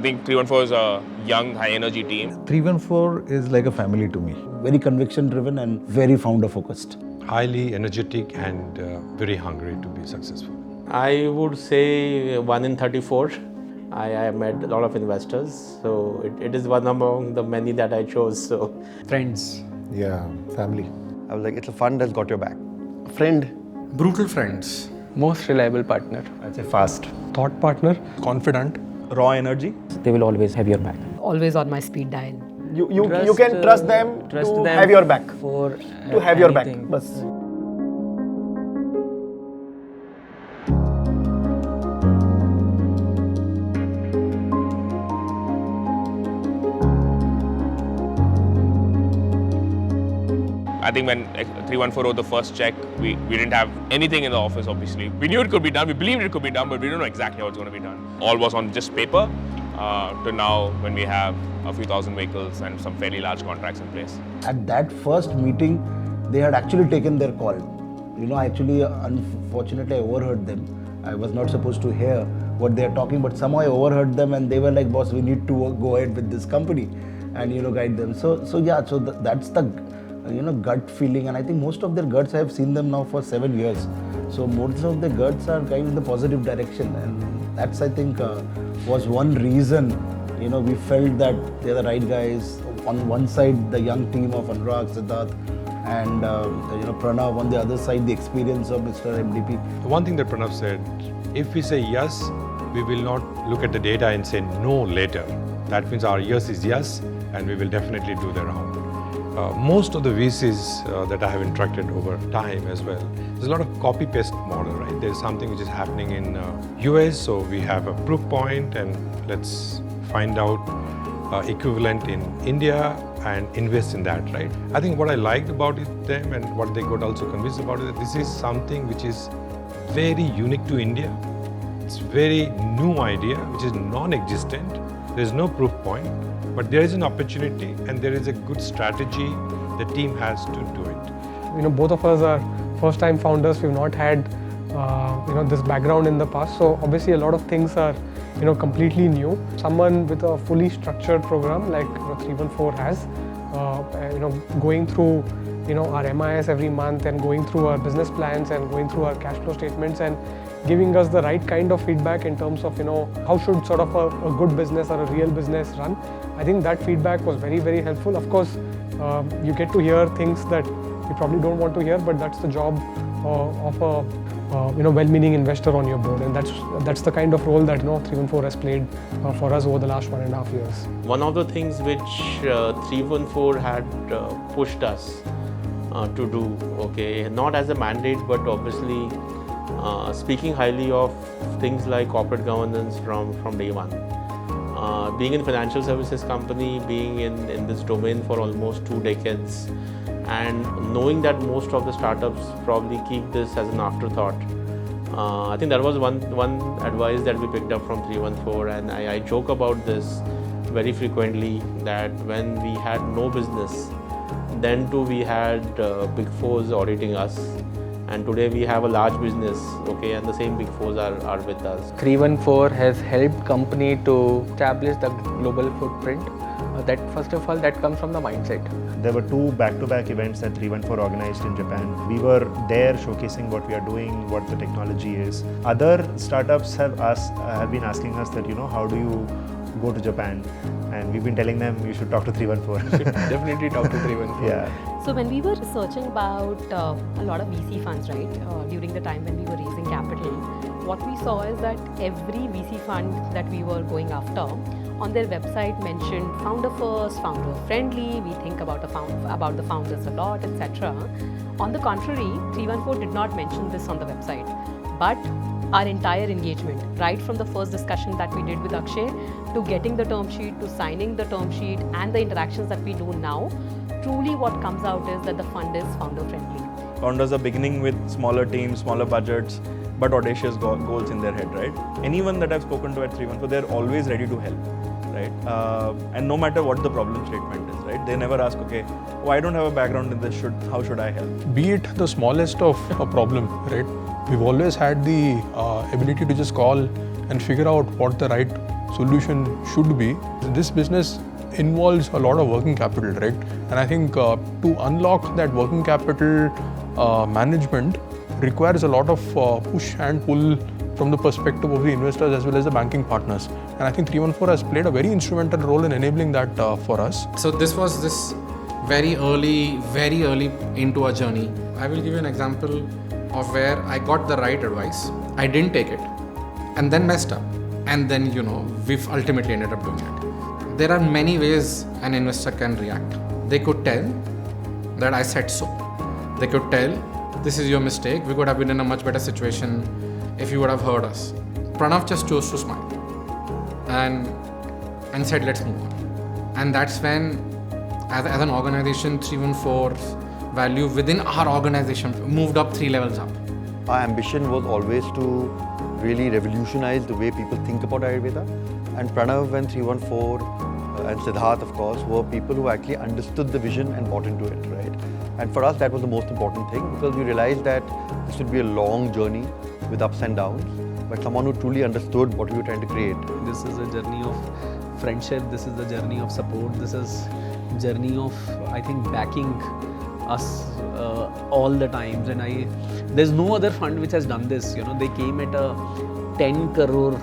I think 314 is a young, high-energy team. 314 is like a family to me. Very conviction-driven and very founder-focused. Highly energetic and very hungry to be successful. I would say 1 in 34. I met a lot of investors, so it is one among the many that I chose. So Friends. Yeah, family. I was like, it's a fund that's got your back. Friend. Brutal friends. Most reliable partner. I'd say fast. Thought partner. Confident. Raw energy. They will always have your back. Always on my speed dial. You can trust them to have your back. For To have your back. anything. Bas. I think when 314 wrote the first check, we didn't have anything in the office, obviously. We knew it could be done, we believed it could be done, but we don't know exactly how it's going to be done. All was on just paper to now when we have a few thousand vehicles and some fairly large contracts in place. At that first meeting, they had actually taken their call. Unfortunately, I overheard them. I was not supposed to hear what they are talking, but somehow I overheard them and they were like, boss, we need to go ahead with this company and, guide them. So that's the, gut feeling. And I think most of their guts, I have seen them now for 7 years. So most of the guts are kind of in the positive direction. And that's, I think, was one reason, we felt that they're the right guys. On one side, the young team of Anurag, Siddharth, and Pranav. On the other side, the experience of Mr. MDP. One thing that Pranav said, if we say yes, we will not look at the data and say no later. That means our yes is yes, and we will definitely do the round. Most of the VCs that I have interacted over time as well, there's a lot of copy-paste model, right? There's something which is happening in US, so we have a proof point and let's find out equivalent in India and invest in that, right? I think what I liked about them and what they got also convinced about it, that this is something which is very unique to India. It's very new idea, which is non-existent. There's no proof point, but there is an opportunity and there is a good strategy. The team has to do it. Both of us are first-time founders. We've not had, this background in the past. So obviously a lot of things are, completely new. Someone with a fully structured program like 314 has, going through, our MIS every month and going through our business plans and going through our cash flow statements and giving us the right kind of feedback in terms of, how should sort of a good business or a real business run. I think that feedback was very, very helpful. Of course, you get to hear things that you probably don't want to hear, but that's the job of a well-meaning investor on your board, and that's the kind of role that 314 has played for us over the last 1.5 years. one of the things which 314 had pushed us to do, okay, not as a mandate, but obviously speaking highly of things like corporate governance from day one. Being in financial services company, being in this domain for almost 2 decades, and knowing that most of the startups probably keep this as an afterthought. I think that was one advice that we picked up from 314, and I joke about this very frequently, that when we had no business, then too we had Big Fours auditing us. And today we have a large business, okay, and the same Big Fours are with us. 314 has helped company to establish the global footprint. That first of all, that comes from the mindset. There were 2 back-to-back events that 314 organized in Japan. We were there showcasing what we are doing, what the technology is. Other startups have been asking us that, how do you go to Japan? And we've been telling them you should talk to 314. Definitely talk to 314. Yeah. So when we were researching about a lot of VC funds, right, during the time when we were raising capital, what we saw is that every VC fund that we were going after on their website mentioned founder first, founder friendly, we think about the founders a lot, etc. On the contrary, 314 did not mention this on the website, but our entire engagement, right from the first discussion that we did with Akshay, to getting the term sheet, to signing the term sheet, and the interactions that we do now, truly what comes out is that the fund is founder friendly. Founders are beginning with smaller teams, smaller budgets, but audacious goals in their head, right? Anyone that I've spoken to at 314, they're always ready to help, right? And no matter what the problem statement is, right? They never ask, okay, oh, I don't have a background in this, how should I help? Be it the smallest of a problem, right? We've always had the ability to just call and figure out what the right solution should be. This business involves a lot of working capital, right? And I think to unlock that working capital management requires a lot of push and pull from the perspective of the investors as well as the banking partners. And I think 314 has played a very instrumental role in enabling that for us. So this was very early into our journey. I will give you an example of where I got the right advice. I didn't take it and then messed up. And then, we've ultimately ended up doing it. There are many ways an investor can react. They could tell that I said so. They could tell, this is your mistake. We could have been in a much better situation if you would have heard us. Pranav just chose to smile and said, let's move on. And that's when, as an organization, 314's value within our organization moved up 3 levels up. Our ambition was always to really revolutionize the way people think about Ayurveda. And Pranav and 314 and Siddharth, of course, were people who actually understood the vision and bought into it, right? And for us, that was the most important thing, because we realized that this would be a long journey with ups and downs, but someone who truly understood what we were trying to create. This is a journey of friendship, this is the journey of support, this is journey of, I think, backing us all the times. And there's no other fund which has done this. They came at a 10 crore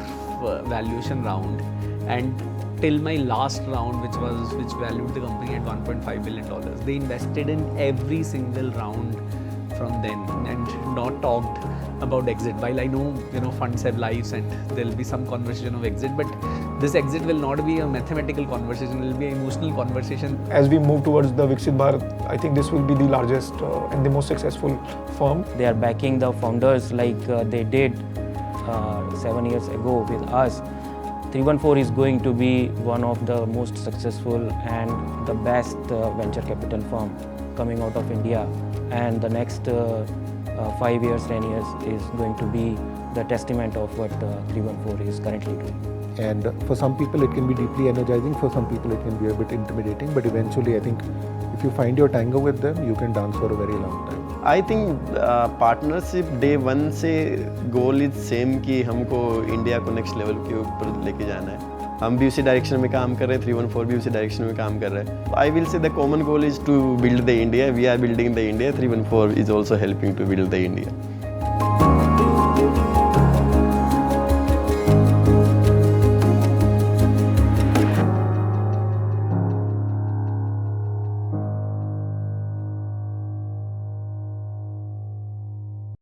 valuation round, and till my last round, which valued the company at $1.5 billion. They invested in every single round from then and not talked about exit. While I know, funds have lives and there will be some conversation of exit, but this exit will not be a mathematical conversation, it will be an emotional conversation. As we move towards the Viksit Bharat, I think this will be the largest and the most successful firm. They are backing the founders like they did 7 years ago with us. 314 is going to be one of the most successful and the best venture capital firm coming out of India, and the next 5 years, 10 years is going to be the testament of what 314 is currently doing. And for some people it can be deeply energizing, for some people it can be a bit intimidating, but eventually I think if you find your tango with them, you can dance for a very long time. I think partnership day one से goal is same कि हमको India को next level के ऊपर लेके जाना है. हम भी उसी डायरेक्शन में काम कर रहे हैं, 314 भी उसी डायरेक्शन में काम कर रहे हैं. I will say the common goal is to build the India. We are building the India. 314 is also helping to build the India.